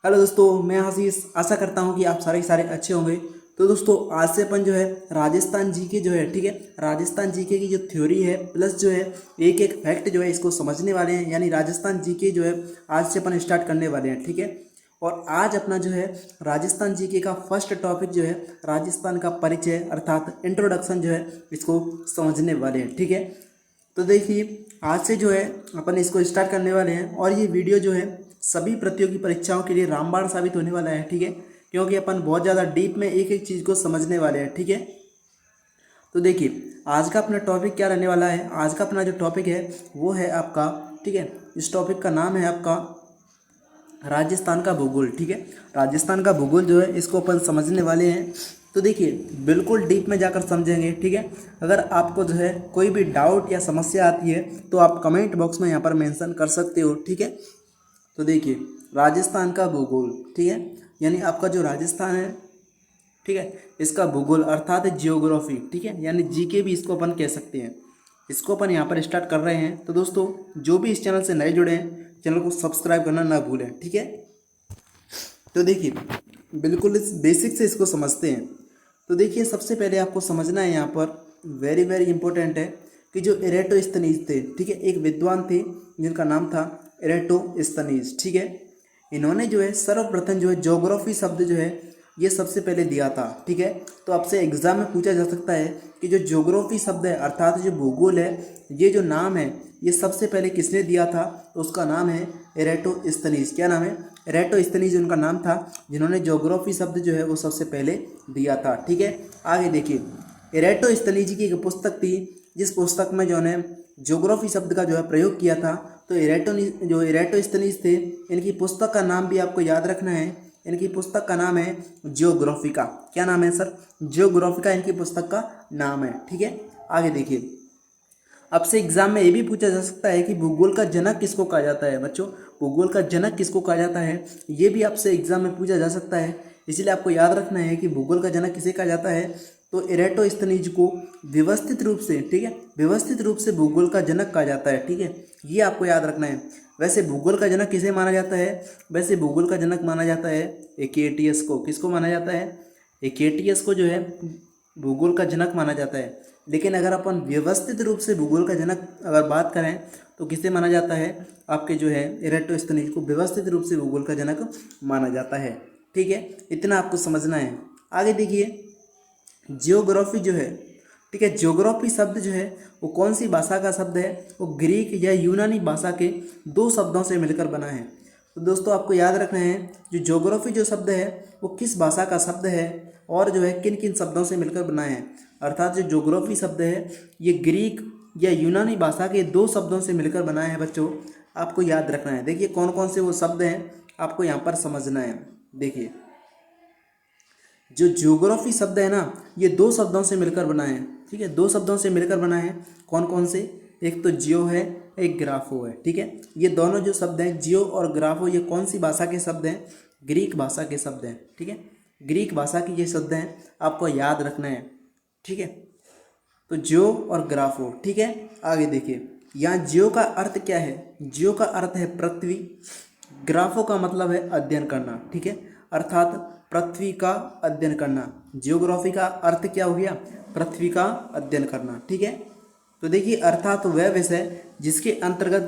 Hello दोस्तों, मैं आशीष। आशा करता हूँ कि आप सारे अच्छे होंगे। तो दोस्तों, आज से अपन जो है राजस्थान जीके जो है, ठीक है, राजस्थान जीके की जो थ्योरी है प्लस जो है एक एक फैक्ट जो है इसको समझने वाले हैं। यानी राजस्थान जीके जो है आज से अपन स्टार्ट करने वाले हैं, ठीक है। और आज अपना जो है राजस्थान जीके का फर्स्ट टॉपिक जो है राजस्थान का परिचय अर्थात इंट्रोडक्शन जो है इसको समझने वाले हैं, ठीक है। तो देखिए, आज से जो है अपन इसको स्टार्ट करने वाले हैं और ये वीडियो जो है सभी प्रतियोगी परीक्षाओं के लिए रामबाण साबित होने वाला है, ठीक है। क्योंकि अपन बहुत ज़्यादा डीप में एक एक चीज़ को समझने वाले हैं, ठीक है। तो देखिए, आज का अपना टॉपिक क्या रहने वाला है। आज का अपना जो टॉपिक है वो है आपका, ठीक है, इस टॉपिक का नाम है आपका राजस्थान का भूगोल, ठीक है। राजस्थान का भूगोल जो है इसको अपन समझने वाले हैं। तो देखिए, बिल्कुल डीप में जाकर समझेंगे, ठीक है। अगर आपको जो है कोई भी डाउट या समस्या आती है तो आप कमेंट बॉक्स में यहाँ पर मेंशन कर सकते हो, ठीक है। तो देखिए, राजस्थान का भूगोल, ठीक है, यानी आपका जो राजस्थान है, ठीक है, इसका भूगोल अर्थात जियोग्राफी, ठीक है, यानी जीके भी इसको अपन कह सकते हैं। इसको अपन यहाँ पर स्टार्ट कर रहे हैं। तो दोस्तों, जो भी इस चैनल से नए जुड़े हैं चैनल को सब्सक्राइब करना ना भूलें, ठीक है। तो देखिए, बिल्कुल इस बेसिक से इसको समझते हैं। तो देखिए, सबसे पहले आपको समझना है यहाँ पर वेरी वेरी इंपॉर्टेंट है कि जो एरेटोस्थनीज थे, ठीक है, एक विद्वान थे जिनका नाम था एरेटोस्थनीज, ठीक है। इन्होंने जो है सर्वप्रथम जो है ज्योग्राफी शब्द जो है ये सबसे पहले दिया था, ठीक है। तो आपसे एग्जाम में पूछा जा सकता है कि जो ज्योग्राफी शब्द है अर्थात जो भूगोल है, ये जो नाम है ये सबसे पहले किसने दिया था। तो उसका नाम है एरेटोस्थनीज। क्या नाम है? एरेटोस्थनीज उनका नाम था, जिन्होंने ज्योग्राफी शब्द जो है वो सबसे पहले दिया था, ठीक है। आगे देखिए, एरेटोस्थनीज की एक पुस्तक थी जिस पुस्तक में जो है ज्योग्राफी शब्द का जो है प्रयोग किया था। तो एरेटोस्थनीज थे, इनकी पुस्तक का नाम भी आपको याद रखना है। इनकी पुस्तक का नाम है जियोग्राफिका। क्या नाम है सर? जियोग्राफिका इनकी पुस्तक का नाम है, ठीक है। आगे देखिए, आपसे एग्जाम में ये भी पूछा जा सकता है कि भूगोल का जनक किसको कहा जाता है। बच्चों, भूगोल का जनक किसको कहा जाता है, ये भी आपसे एग्जाम में पूछा जा सकता है। इसलिए आपको याद रखना है कि भूगोल का जनक किसे कहा जाता है। तो एरेटोस्थनीज को व्यवस्थित रूप से, ठीक है, व्यवस्थित रूप से भूगोल का जनक कहा जाता है, ठीक है। ये आपको याद रखना है। वैसे भूगोल का जनक किसे माना जाता है? वैसे भूगोल का जनक माना जाता है एकेटियस को। किसको माना जाता है? एकेटियस को जो है भूगोल का जनक माना जाता है। लेकिन अगर अपन व्यवस्थित रूप से भूगोल का जनक अगर बात करें तो किसे माना जाता है? आपके जो है एरेटोस्थनीज को व्यवस्थित रूप से भूगोल का जनक माना जाता है, ठीक है। इतना आपको समझना है। आगे देखिए, जियोग्राफी जो है, ठीक है, ज्योग्राफी शब्द जो है वो कौन सी भाषा का शब्द है? वो ग्रीक या यूनानी भाषा के दो शब्दों से मिलकर बना है। तो दोस्तों, आपको याद रखना है जो ज्योग्राफी जो शब्द है वो किस भाषा का शब्द है और जो है किन किन शब्दों से मिलकर बना है। अर्थात जो ज्योग्राफी शब्द है ये ग्रीक या यूनानी भाषा के दो शब्दों से मिलकर बना है। बच्चों, आपको याद रखना है। देखिए, कौन कौन से वो शब्द हैं आपको यहाँ पर समझना है। देखिए, जो ज्योग्राफी शब्द है ना ये दो शब्दों से मिलकर बना है, ठीक है, दो शब्दों से मिलकर बना है। कौन कौन से? एक तो जियो है, एक ग्राफो है, ठीक है। ये दोनों जो शब्द हैं जियो और ग्राफो, ये कौन सी भाषा के शब्द हैं? ग्रीक भाषा के शब्द हैं, ठीक है। ग्रीक भाषा के ये शब्द हैं, आपको याद रखना है, ठीक है। तो जियो और ग्राफो, ठीक है। आगे देखिए, यहाँ जियो का अर्थ क्या है? जियो का अर्थ है पृथ्वी। ग्राफो का मतलब है अध्ययन करना, ठीक है, अर्थात पृथ्वी का अध्ययन करना। जियोग्राफी का अर्थ क्या हो गया? पृथ्वी का अध्ययन करना, ठीक है। तो देखिए, अर्थात वह विषय जिसके अंतर्गत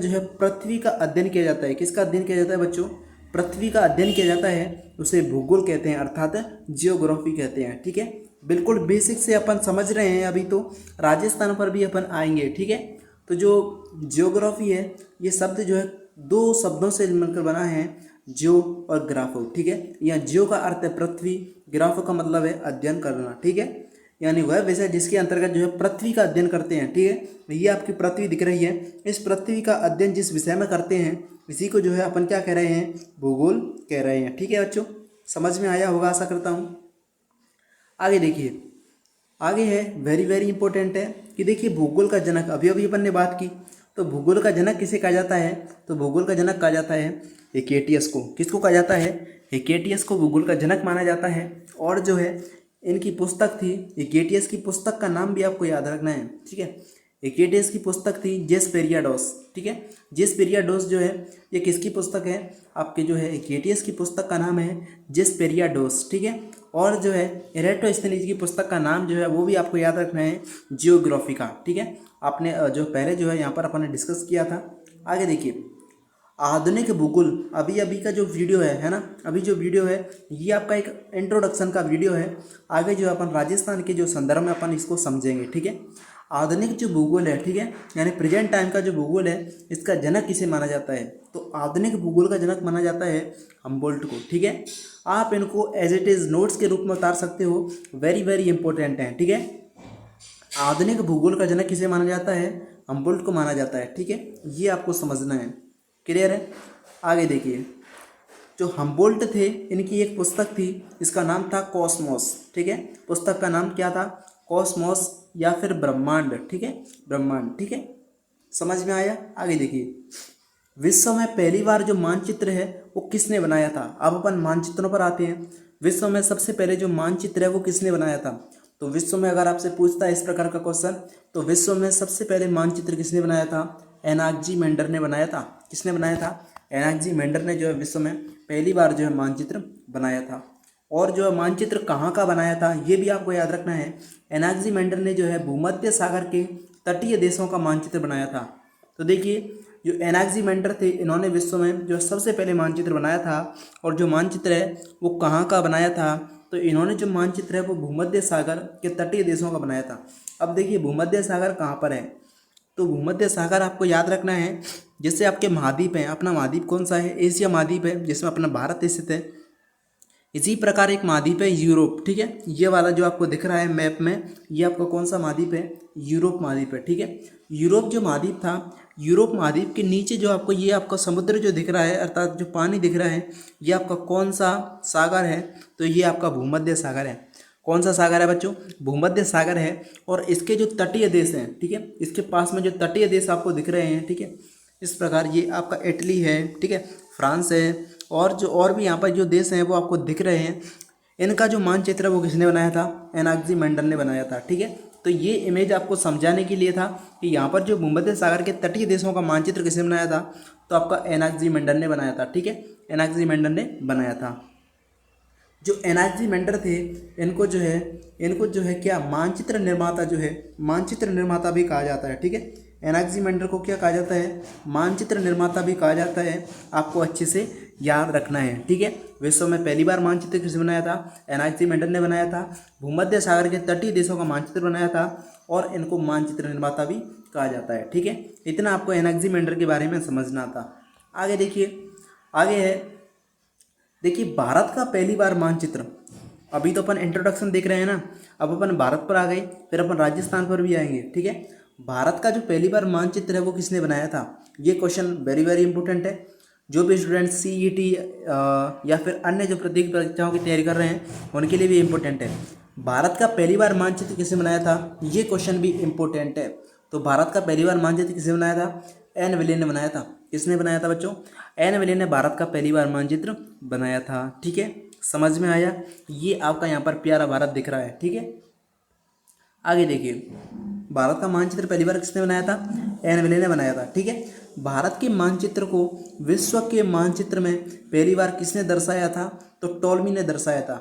जो है पृथ्वी का अध्ययन किया जाता है। किसका अध्ययन किया जाता है बच्चों? पृथ्वी का अध्ययन किया जाता है, उसे भूगोल कहते हैं अर्थात जियोग्राफी कहते हैं, ठीक है। बिल्कुल बेसिक से अपन समझ रहे हैं। अभी तो राजस्थान पर भी अपन आएंगे, ठीक है। तो जो जियोग्राफी है ये शब्द जो है दो शब्दों से मिलकर बना है, जियो और ग्राफो, ठीक है। यहाँ जियो का अर्थ है पृथ्वी, ग्राफो का मतलब है अध्ययन करना, ठीक है। यानी वह विषय जिसके अंतर्गत जो है पृथ्वी का अध्ययन करते हैं, ठीक है। ये आपकी पृथ्वी दिख रही है, इस पृथ्वी का अध्ययन जिस विषय में करते हैं इसी को जो है अपन क्या कह रहे हैं? भूगोल कह रहे हैं, ठीक है। बच्चों, समझ में आया होगा आशा करता हूँ। आगे देखिए, आगे है वेरी वेरी इंपॉर्टेंट है कि देखिए, भूगोल का जनक अभी अभी अपन ने बात की। तो भूगोल का जनक किसे कहा जाता है? तो भूगोल का जनक कहा जाता है हेकेटियस को। किसको कहा जाता है? हेकेटियस को भूगोल का जनक माना जाता है। और जो है इनकी पुस्तक थी हेकेटियस की पुस्तक का नाम भी आपको याद रखना है, ठीक है। एकेटियस की पुस्तक थी जेस्पेरियाडोस, ठीक है। जेस्पेरियाडोस जो है ये किसकी पुस्तक है, आपके जो है एकेटियस की पुस्तक का नाम है जेस्पेरियाडोस, ठीक है। और जो है एरेटोस्थेनीज की पुस्तक का नाम जो है वो भी आपको याद रखना है जियोग्राफिका, ठीक है। आपने जो पहले जो है यहाँ पर अपन ने डिस्कस किया था। आगे देखिए आधुनिक भूगोल, अभी अभी का जो वीडियो है ना, अभी जो वीडियो है ये आपका एक इंट्रोडक्शन का वीडियो है। आगे जो अपन राजस्थान के जो संदर्भ में अपन इसको समझेंगे, ठीक है। आधुनिक जो भूगोल है, ठीक है, यानी प्रेजेंट टाइम का जो भूगोल है इसका जनक किसे माना जाता है, तो आधुनिक भूगोल का जनक माना जाता है हम्बोल्ट को, ठीक है। आप इनको एज इट इज़ नोट्स के रूप में उतार सकते हो, वेरी वेरी इंपॉर्टेंट है, ठीक है। आधुनिक भूगोल का जनक किसे माना जाता है, हम्बोल्ट को माना जाता है, ठीक है। ये आपको समझना है, क्लियर है। आगे देखिए जो हम्बोल्ट थे इनकी एक पुस्तक थी, इसका नाम था कॉस्मोस, ठीक है। पुस्तक का नाम क्या था, कॉस्मोस या फिर ब्रह्मांड, ठीक है, ब्रह्मांड, ठीक है। समझ में आया। आगे देखिए विश्व में पहली बार जो मानचित्र है वो किसने बनाया था। अब अपन मानचित्रों पर आते हैं। विश्व में सबसे पहले जो मानचित्र है वो किसने बनाया था, तो विश्व में अगर आपसे पूछता है इस प्रकार का क्वेश्चन, तो विश्व में सबसे पहले मानचित्र किसने बनाया था, एनाक्जीमेंडर ने बनाया था। किसने बनाया था, एनाक्जीमेंडर ने जो है विश्व में पहली बार जो है मानचित्र बनाया था। और जो है मानचित्र कहाँ का बनाया था ये भी आपको याद रखना है। एनाक्जीमेंडर ने जो है भूमध्य सागर के तटीय देशों का मानचित्र बनाया था। तो देखिए जो एनाक्जीमेंडर थे इन्होंने विश्व में जो सबसे पहले मानचित्र बनाया था, और जो मानचित्र है वो कहाँ का बनाया था, तो इन्होंने जो मानचित्र है वो भूमध्य सागर के तटीय देशों का बनाया था। अब देखिए भूमध्य सागर कहाँ पर है, तो भूमध्य सागर आपको याद रखना है जैसे आपके महाद्वीप हैं, अपना महाद्वीप कौन सा है, एशिया महाद्वीप है जिसमें अपना भारत स्थित है। इसी प्रकार एक महाद्वीप है यूरोप, ठीक है। ये वाला जो आपको दिख रहा है मैप में, ये आपका कौन सा महाद्वीप है, यूरोप महाद्वीप है, ठीक है। यूरोप जो महाद्वीप था, यूरोप महाद्वीप के नीचे जो आपको ये आपका समुद्र जो दिख रहा है, अर्थात जो पानी दिख रहा है, ये आपका कौन सा सागर है, तो ये आपका भूमध्य सागर है। कौन सा सागर है बच्चों, भूमध्य सागर है। और इसके जो तटीय देश हैं, ठीक है, इसके पास में जो तटीय देश आपको दिख रहे हैं, ठीक है, इस प्रकार ये आपका इटली है, ठीक है, फ्रांस है, और जो और भी यहाँ पर जो देश हैं वो आपको दिख रहे हैं। इनका जो मानचित्र है वो किसने बनाया था, एनाक्जीमेंडर ने बनाया था, ठीक है। तो ये इमेज आपको समझाने के लिए था कि यहाँ पर जो भूमध्य सागर के तटीय देशों का मानचित्र किसने बनाया था, तो आपका एनाक्जीमेंडर ने बनाया था, ठीक है, एनाक्जीमेंडर ने बनाया था। जो एनाक्जीमेंडर थे इनको जो है क्या मानचित्र निर्माता जो है, मानचित्र निर्माता भी कहा जाता है, ठीक है। एनाक्जीमेंडर को क्या कहा जाता है, मानचित्र निर्माता भी कहा जाता है। आपको अच्छे से याद रखना है, ठीक है। विश्व में पहली बार मानचित्र किसने बनाया था, एनाक्जीमेंडर ने बनाया था। भूमध्य सागर के तटीय देशों का मानचित्र बनाया था, और इनको मानचित्र निर्माता भी कहा जाता है, ठीक है। इतना आपको एनाक्जीमेंडर के बारे में समझना था। आगे देखिए, आगे है देखिए भारत का पहली बार मानचित्र। अभी तो अपन इंट्रोडक्शन देख रहे हैं ना, अब अपन भारत पर आ गए, फिर अपन राजस्थान पर भी आएंगे, ठीक है। भारत का जो पहली बार मानचित्र है वो किसने बनाया था, ये क्वेश्चन वेरी वेरी इंपॉर्टेंट है। जो भी स्टूडेंट सीईटी या फिर अन्य जो प्रतियोगी परीक्षाओं की तैयारी कर रहे हैं उनके लिए भी इम्पोर्टेंट है। भारत का पहली बार मानचित्र किसने बनाया था, ये क्वेश्चन भी इम्पोर्टेंट है। तो भारत का पहली बार मानचित्र किसने बनाया था, एन विलियम ने बनाया था। किसने बनाया था बच्चों, एन विलियम ने भारत का पहली बार मानचित्र बनाया था, ठीक है। समझ में आया। ये आपका यहाँ पर प्यारा भारत दिख रहा है, ठीक है। आगे देखिए भारत का मानचित्र पहली बार किसने बनाया था, एन विलियम ने बनाया था, ठीक है। भारत के मानचित्र को विश्व के मानचित्र में पहली बार किसने दर्शाया था, तो टॉलमी ने दर्शाया था।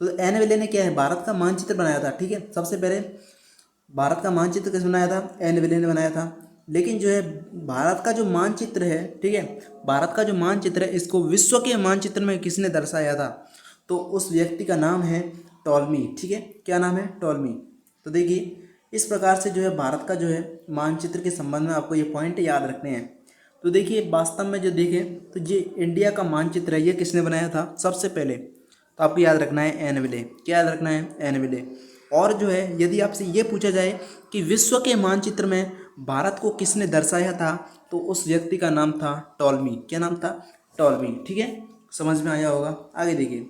तो एन विलियम ने क्या है, भारत का मानचित्र बनाया था, ठीक है। सबसे पहले भारत का मानचित्र किसने बनाया था, एन विलियम ने बनाया था। लेकिन जो है भारत का जो मानचित्र है, ठीक है, भारत का जो मानचित्र है इसको विश्व के मानचित्र में किसने दर्शाया था, तो उस व्यक्ति का नाम है टॉलमी, ठीक है। क्या नाम है, टॉलमी। तो देखिए इस प्रकार से जो है भारत का जो है मानचित्र के संबंध में आपको ये पॉइंट याद रखने हैं। तो देखिए वास्तव में जो देखें तो ये इंडिया का मानचित्र है, ये किसने बनाया था सबसे पहले, तो आपको याद रखना है एन विले। क्या याद रखना है, एन विले। और जो है यदि आपसे ये पूछा जाए कि विश्व के मानचित्र में भारत को किसने दर्शाया था, तो उस व्यक्ति का नाम था टॉलमी। क्या नाम था, टॉलमी, ठीक है। समझ में आया होगा। आगे देखिए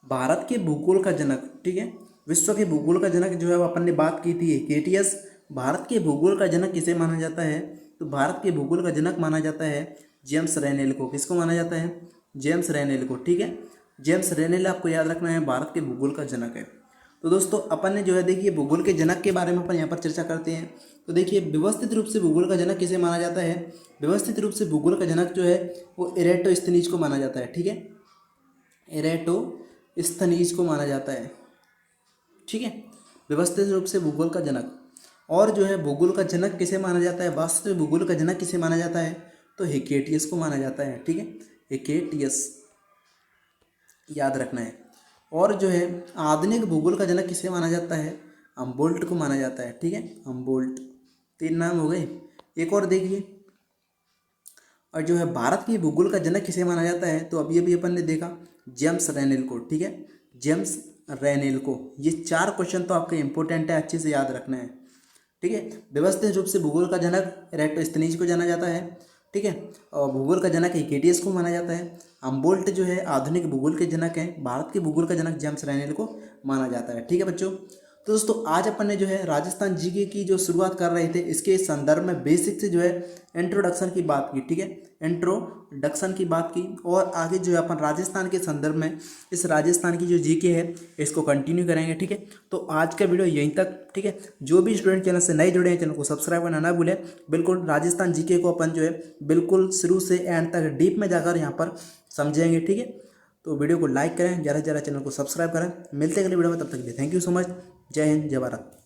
भारत के भूगोल का जनक, ठीक है, विश्व के भूगोल का जनक जो है वो अपन ने बात की थी केटीएस। भारत के भूगोल का जनक किसे माना जाता है, तो भारत के भूगोल का जनक माना जाता है जेम्स रेनेल को। किसको माना जाता है, जेम्स रेनेल को, ठीक है। जेम्स रेनेल आपको याद रखना है भारत के भूगोल का जनक है। तो दोस्तों अपन ने जो है देखिए भूगोल के जनक के बारे में अपन यहाँ पर चर्चा करते हैं। तो देखिए व्यवस्थित रूप से भूगोल का जनक किसे माना जाता है? व्यवस्थित रूप से भूगोल का जनक जो है वो एरेटोस्थनीज को माना जाता है। ठीक है, एरेटोस्थनीज को माना जाता है। ठीक है, व्यवस्थित रूप से भूगोल का जनक। और जो है भूगोल का जनक किसे माना जाता है? वास्तव में भूगोल का जनक किसे माना जाता है? तो हेकेटियस को माना जाता है। ठीक है, हेकेटियस याद रखना है। और जो है आधुनिक भूगोल का जनक किसे माना जाता है? हमबोल्ट को माना जाता है। ठीक है, हमबोल्ट। 3 नाम हो गए। एक और देखिए, और जो है भारत की भूगोल का जनक किसे माना जाता है? तो अभी अभी अपन ने देखा जेम्स रेनेल को। ठीक है, जेम्स रेनेल को। ये 4 क्वेश्चन तो आपके इंपॉर्टेंट है, अच्छे से याद रखना है। ठीक है, व्यवस्थित रूप से भूगोल का जनक एरेटोस्थनीज को जाना जाता है। ठीक है, और भूगोल का जनक हेकेटियस को माना जाता है। हमबोल्ट जो है आधुनिक भूगोल के जनक हैं। भारत के भूगोल का जनक जेम्स रेनेल को माना जाता है। ठीक है बच्चों, तो दोस्तों आज अपन ने जो है राजस्थान जीके की जो शुरुआत कर रहे थे इसके संदर्भ में बेसिक से जो है इंट्रोडक्शन की बात की। ठीक है, इंट्रोडक्शन की बात की, और आगे जो है अपन राजस्थान के संदर्भ में इस राजस्थान की जो जीके है इसको कंटिन्यू करेंगे। ठीक है, तो आज का वीडियो यहीं तक। ठीक है, जो भी स्टूडेंट चैनल से नए जुड़े हैं चैनल को सब्सक्राइब करना ना भूलें। बिल्कुल राजस्थान जीके को अपन जो है बिल्कुल शुरू से एंड तक डीप में जाकर यहाँ पर समझेंगे। ठीक है, तो वीडियो को लाइक करें, ज़्यादा से ज़्यादा चैनल को सब्सक्राइब करें। मिलते हैं अगले वीडियो में, तब तक के लिए थैंक यू सो मच। जय हिंद, जय भारत।